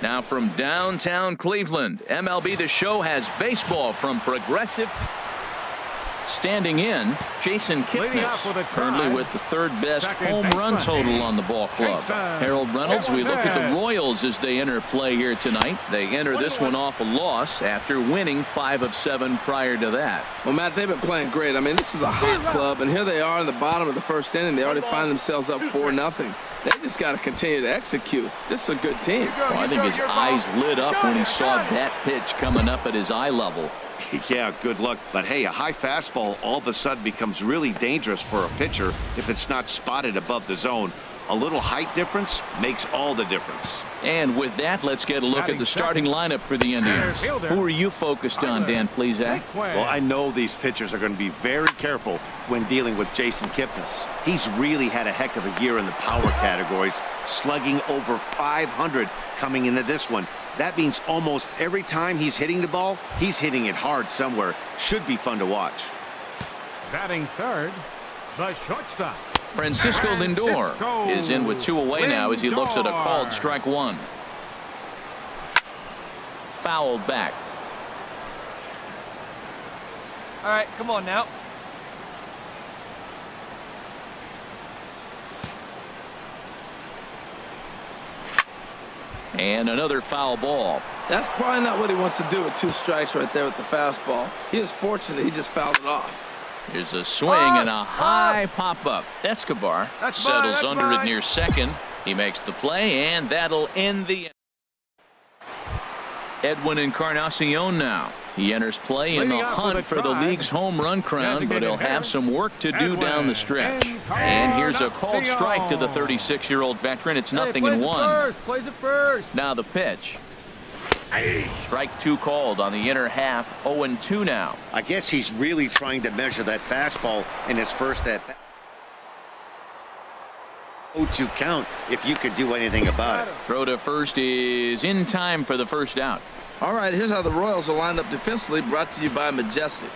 Now from downtown Cleveland, MLB The Show has baseball from Progressive. Standing in, Jason Kipnis, currently with the third best home run total on the ball club. Harold Reynolds, we look at the Royals as they enter play here tonight. They enter this one off a loss after winning 5 of 7 prior to that. Well, Matt, they've been playing great. I mean, this is a hot club, and here they are in the bottom of the first inning. They already find themselves up 4-0. They just got to continue to execute. This is a good team. Well, I think his eyes lit up when he saw that pitch coming up at his eye level. Yeah, good luck. But hey, a high fastball all of a sudden becomes really dangerous for a pitcher if it's not spotted above the zone. A little height difference makes all the difference. And with that, let's get a look at the starting lineup for the Indians. Who are you focused on, Dan Plesac? Well, I know these pitchers are going to be very careful when dealing with Jason Kipnis. He's really had a heck of a year in the power categories, slugging over 500 coming into this one. That means almost every time he's hitting the ball, he's hitting it hard somewhere. Should be fun to watch. Batting third, the shortstop. Francisco Lindor is in with 2 away now as he looks at a called strike 1. Fouled back. All right, come on now. And another foul ball. That's probably not what he wants to do with 2 strikes right there with the fastball. He is fortunate he just fouled it off. Here's a swing and a high pop-up. Escobar settles under it near second. He makes the play, and that'll end the inning. Edwin Encarnacion now. He enters play in the hunt for the league's home run crown, but he'll have some work to do down the stretch. And here's a called strike to the 36-year-old veteran. It's 0-1. Plays it first. Now the pitch. Strike 2 called on the inner half. 0-2 now. I guess he's really trying to measure that fastball in his first at-bat. 0-2 count if you could do anything about it. Throw to first is in time for the first out. All right, here's how the Royals are lined up defensively, brought to you by Majestic.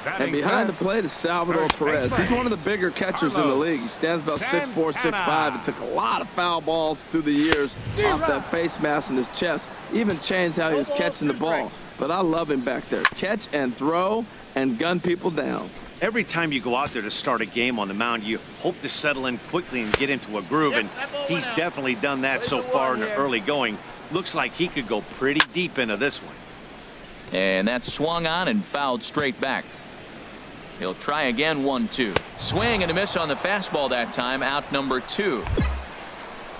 And behind the plate is Salvador Perez. He's one of the bigger catchers in the league. He stands about 6'4", 6'5", and took a lot of foul balls through the years off that face mask in his chest. Even changed how he was catching the ball. But I love him back there. Catch and throw and gun people down. Every time you go out there to start a game on the mound, you hope to settle in quickly and get into a groove, and he's definitely done that so far in the early going. Looks like he could go pretty deep into this one. And that's swung on and fouled straight back. He'll try again. 1-2. Swing and a miss on the fastball that time. Out number 2.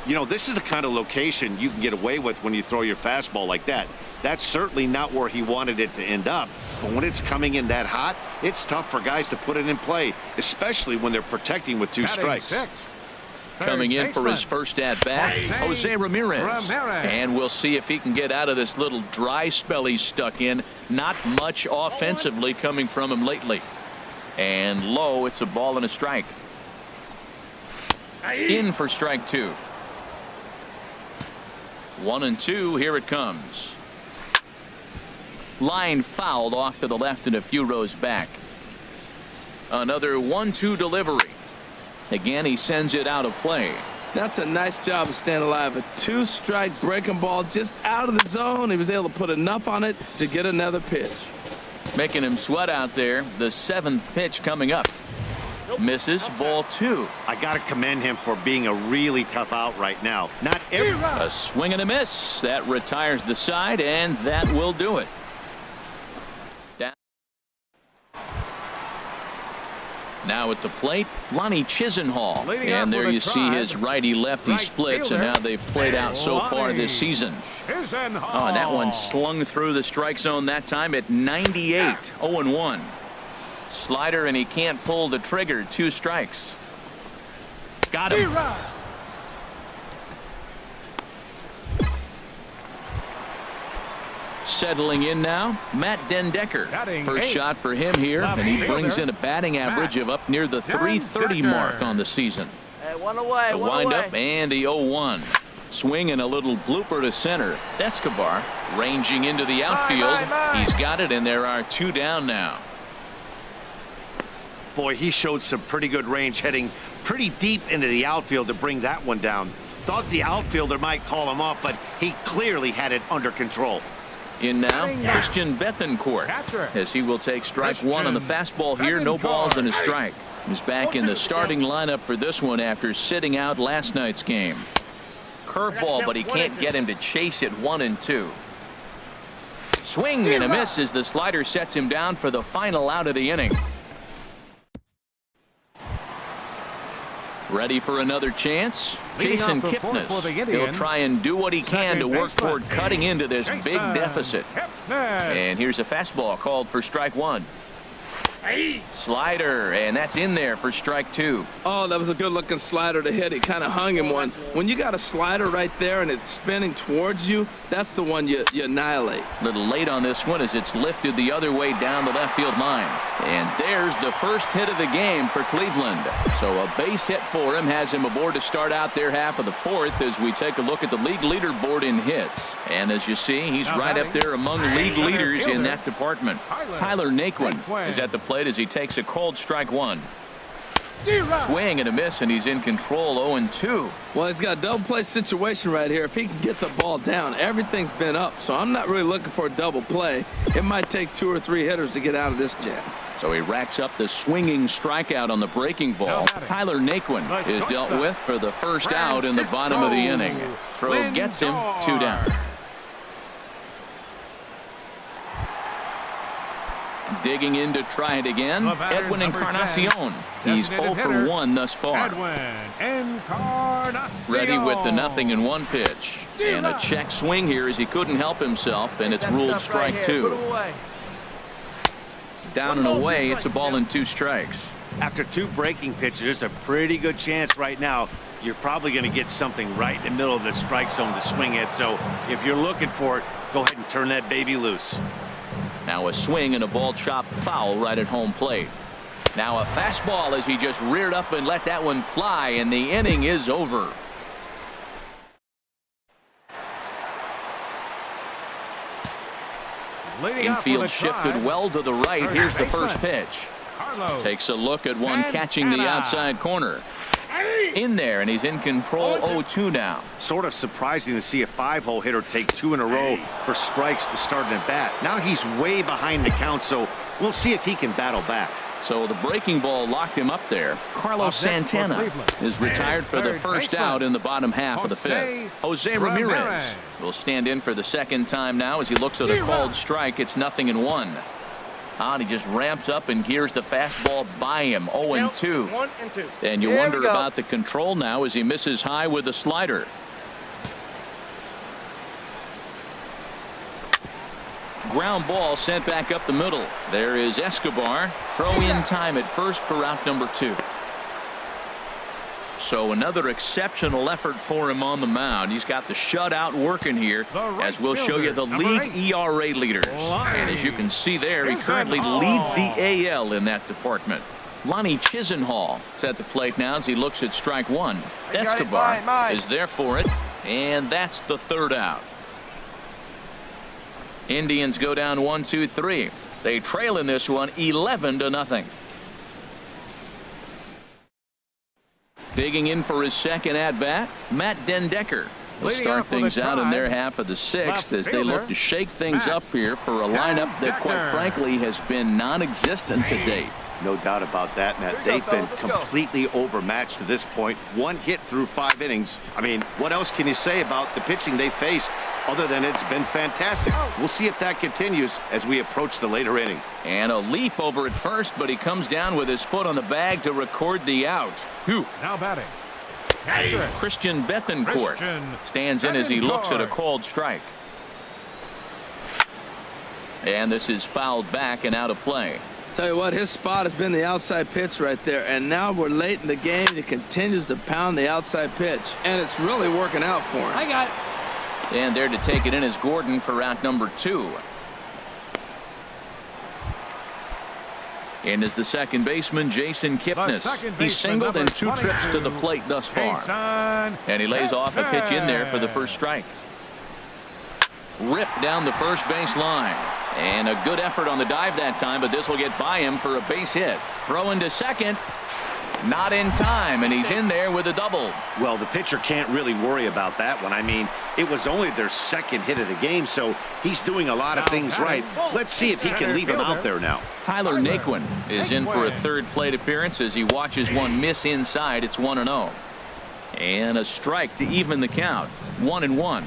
You know, this is the kind of location you can get away with when you throw your fastball like that. That's certainly not where he wanted it to end up. But when it's coming in that hot, it's tough for guys to put it in play, especially when they're protecting with 2 strikes. Coming in for his first at-bat, Jose Ramirez. And we'll see if he can get out of this little dry spell he's stuck in. Not much offensively coming from him lately. And low, it's a ball and a strike. In for strike 2. 1-2, here it comes. Line fouled off to the left and a few rows back. Another 1-2 delivery. Again, he sends it out of play. That's a nice job of staying alive. A 2-strike breaking ball just out of the zone. He was able to put enough on it to get another pitch. Making him sweat out there. The 7th pitch coming up. Misses. Ball 2. I got to commend him for being a really tough out right now. Not every. A swing and a miss. That retires the side, and that will do it. Now at the plate, Lonnie Chisenhall. Leading And off there with you a see drive, his righty-lefty right splits and fielder, how they've played out so far this season. Chisenhall. Oh, and that one slung through the strike zone that time at 98, 0-1. Slider, and he can't pull the trigger. 2 strikes. Got him. Settling in now, Matt Dendecker. First shot for him here, and he brings in a batting average of up near the 330 mark on the season. Hey, one away. The windup and the 0-1. Swing and a little blooper to center. Escobar ranging into the outfield. He's got it, and there are 2 down now. Boy, he showed some pretty good range heading pretty deep into the outfield to bring that one down. Thought the outfielder might call him off, but he clearly had it under control. In now, Christian Bethancourt, as he will take strike 1 on the fastball here. No balls and a strike. He's back in the starting lineup for this one after sitting out last night's game. Curveball, but he can't get him to chase it. 1-2. Swing and a miss as the slider sets him down for the final out of the inning. Ready for another chance? Jason Kipnis. He'll try and do what he can to work toward cutting into this big deficit. And here's a fastball called for strike 1. Slider, and that's in there for strike 2. Oh, that was a good-looking slider to hit. He kind of hung him one. When you got a slider right there and it's spinning towards you, that's the one you annihilate. A little late on this one as it's lifted the other way down the left field line. And there's the first hit of the game for Cleveland. So a base hit for him has him aboard to start out their half of the 4th as we take a look at the league leaderboard in hits. And as you see, he's right up there among league leaders in that department. Tyler Naquin is at the plate as he takes a called strike 1. Swing and a miss, and he's in control. 0-2. Well, he's got a double play situation right here. If he can get the ball down, everything's been up. So I'm not really looking for a double play. It might take 2 or 3 hitters to get out of this jam. So he racks up the swinging strikeout on the breaking ball. Tyler Naquin is dealt with for the first out in the bottom of the inning. Throw gets him. 2 down. Digging in to try it again, Edwin Encarnacion. He's 0 for 1 thus far. Ready with the 0-1 pitch. And a check swing here as he couldn't help himself, and it's ruled strike 2. Down and away, it's a ball and 2 strikes. After 2 breaking pitches, there's a pretty good chance right now you're probably going to get something right in the middle of the strike zone to swing at. So if you're looking for it, go ahead and turn that baby loose. Now a swing and a ball chopped foul right at home plate. Now a fastball as he just reared up and let that one fly, and the inning is over. Infield shifted well to the right. Here's the first pitch. Takes a look at one catching the outside corner. In there, and he's in control. 0-2 now. Sort of surprising to see a 5-hole hitter take 2 in a row for strikes to start an at bat. Now he's way behind the count, so we'll see if he can battle back. So the breaking ball locked him up there. Carlos Santana is retired for the first out in the bottom half of the 5th. Jose Ramirez will stand in for the second time now as he looks at a called strike. It's 0-1. And he just ramps up and gears the fastball by him. 0-2. 1 and 2. And you wonder about the control now as he misses high with the slider. Ground ball sent back up the middle. There is Escobar. Throw in time at first for out number 2. So another exceptional effort for him on the mound. He's got the shutout working here, as we'll show you the league ERA leaders. And as you can see there, he currently leads the AL in that department. Lonnie Chisenhall is at the plate now as he looks at strike 1. Escobar is there for it, and that's the 3rd out. Indians go down 1-2-3. They trail in this one 11-0. Digging in for his second at-bat, Matt Dendecker will start things out in their half of the 6th as they look to shake things up here for a lineup that, quite frankly, has been non-existent to date. No doubt about that, Matt. They've been completely overmatched to this point. 1 hit through 5 innings. I mean, what else can you say about the pitching they faced? Other than it's been fantastic. We'll see if that continues as we approach the later inning. And a leap over at first, but he comes down with his foot on the bag to record the out. Whew. Now batting. Christian Bethencourt stands in as he looks at a called strike. And this is fouled back and out of play. Tell you what, his spot has been the outside pitch right there, and now we're late in the game. He continues to pound the outside pitch, and it's really working out for him. I got it. And there to take it in is Gordon for out number 2. And is the second baseman, Jason Kipnis. He's singled in 2 trips to the plate thus far. And he lays off a pitch in there for the first strike. Ripped down the first base line. And a good effort on the dive that time, but this will get by him for a base hit. Throw into second. Not in time, and he's in there with a double. Well, the pitcher can't really worry about that one. I mean, it was only their second hit of the game, so he's doing a lot of things right. Let's see if he can leave him out there now. Tyler Naquin is in for a third plate appearance as he watches one miss inside. It's 1-0. And a strike to even the count. 1-1.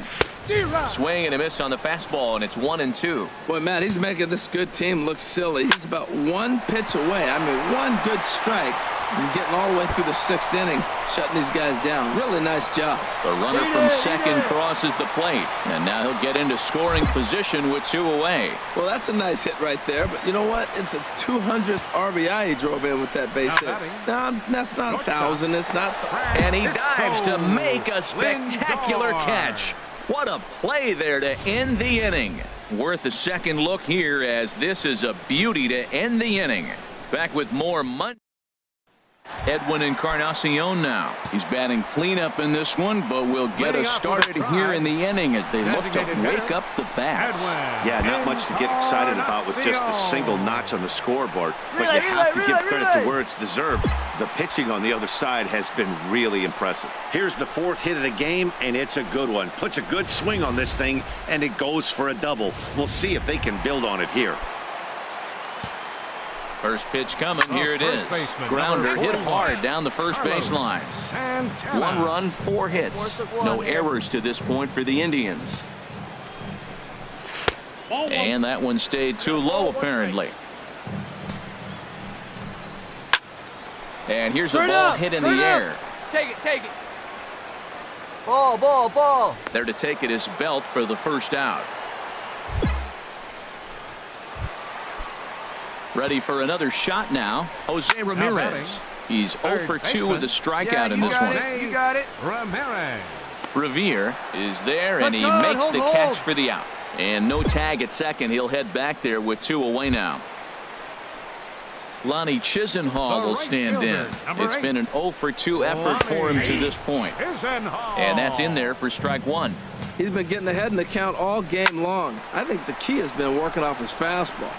Swing and a miss on the fastball, and it's 1-2. Boy, Matt, he's making this good team look silly. He's about 1 pitch away. I mean, 1 good strike and getting all the way through the 6th inning, shutting these guys down. Really nice job. The runner from second crosses the plate, and now he'll get into scoring position with 2 away. Well, that's a nice hit right there, but you know what? It's its 200th RBI he drove in with that base hit. Now, that's not 1,000. It's not. And he dives to make a spectacular catch. What a play there to end the inning. Worth a second look here, as this is a beauty to end the inning. Back with more Monday. Edwin Encarnacion now. He's batting cleanup in this one, but will get us started here in the inning as they look to wake up the bats. Yeah, not much to get excited about with just a single notch on the scoreboard, but you have to give credit to where it's deserved. The pitching on the other side has been really impressive. Here's the 4th hit of the game, and it's a good one. Puts a good swing on this thing, and it goes for a double. We'll see if they can build on it here. First pitch coming. Here it is. Grounder hit hard down the first baseline. 1 run, 4 hits. No errors to this point for the Indians. And that one stayed too low, apparently. And here's a ball hit in the air. Take it, take it. Ball, ball, ball. There to take it is Belt for the first out. Ready for another shot now. Jose Ramirez. He's 0 for 2 with a strikeout in this one. You got it. Ramirez. Revere is there, and he makes the catch for the out. And no tag at second. He'll head back there with 2 away now. Lonnie Chisenhall will stand in. It's been an 0 for 2 effort for him to this point. And that's in there for strike 1. He's been getting ahead in the count all game long. I think the key has been working off his fastball.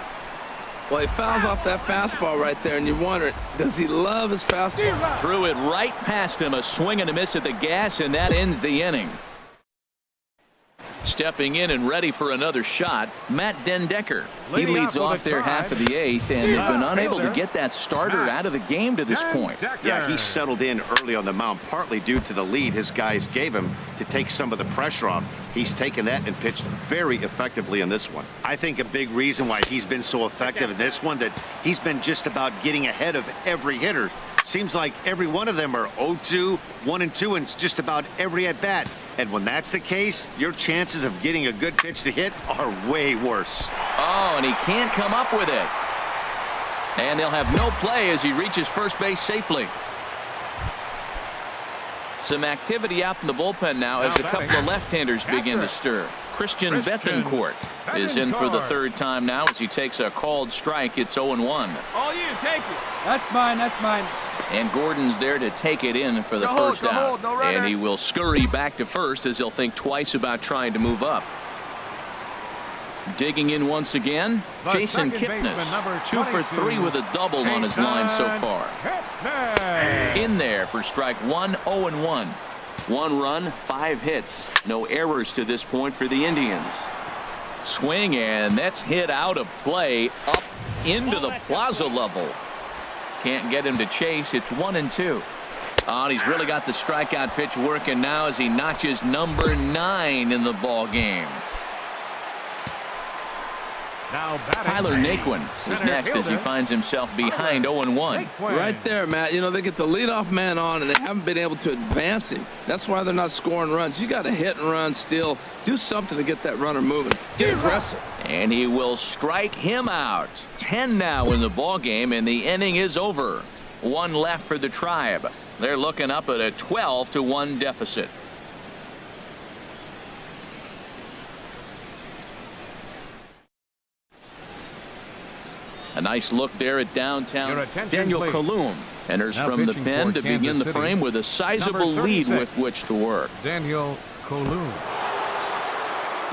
Well, he fouls off that fastball right there, and you wonder, does he love his fastball? Threw it right past him, a swing and a miss at the gas, and that ends the inning. Stepping in and ready for another shot, Matt Dendecker. He leads off their half of the 8th and has been unable to get that starter out of the game to this point. Yeah, he settled in early on the mound, partly due to the lead his guys gave him to take some of the pressure off. He's taken that and pitched very effectively in this one. I think a big reason why he's been so effective in this one, that he's been just about getting ahead of every hitter. Seems like every one of them are 0-2, 1-2 in just about every at-bat. And when that's the case, your chances of getting a good pitch to hit are way worse. Oh, and he can't come up with it. And they'll have no play as he reaches first base safely. Some activity out in the bullpen now as a couple of left-handers begin to stir. Christian Bethencourt is in for the 3rd time now as he takes a called strike. It's 0-1. All you, take it. That's mine, that's mine. And Gordon's there to take it in for the first out. And he will scurry back to first as he'll think twice about trying to move up. Digging in once again, Jason Kipnis. 2 for 3 with a double on his line so far. In there for strike 1, 0-1. 1 run, 5 hits. No errors to this point for the Indians. Swing, and that's hit out of play up into the plaza level. Can't get him to chase. It's 1-2. Oh, and he's really got the strikeout pitch working now as he notches number 9 in the ball game. Now Tyler Naquin is next as he finds himself behind 0-1. Right there, Matt. You know, they get the leadoff man on, and they haven't been able to advance him. That's why they're not scoring runs. You got to hit and run still. Do something to get that runner moving. Get aggressive. And he will strike him out. 10 now in the ball game, and the inning is over. 1 left for the Tribe. They're looking up at a 12-1 deficit. A nice look there at downtown. Daniel Kalum enters from the pen to begin the frame with a sizable lead with which to work. Daniel Kalum.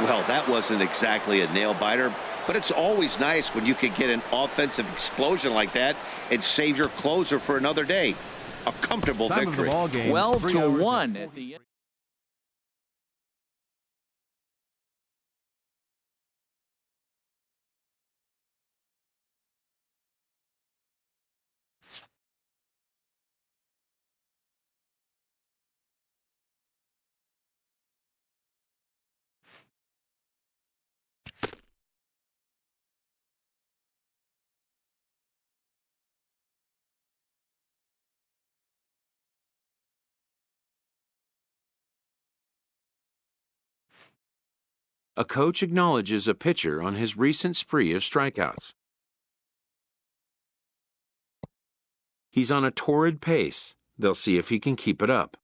Well, that wasn't exactly a nail-biter, but it's always nice when you can get an offensive explosion like that and save your closer for another day. A comfortable victory. 12-1 at the end. A coach acknowledges a pitcher on his recent spree of strikeouts. He's on a torrid pace. They'll see if he can keep it up.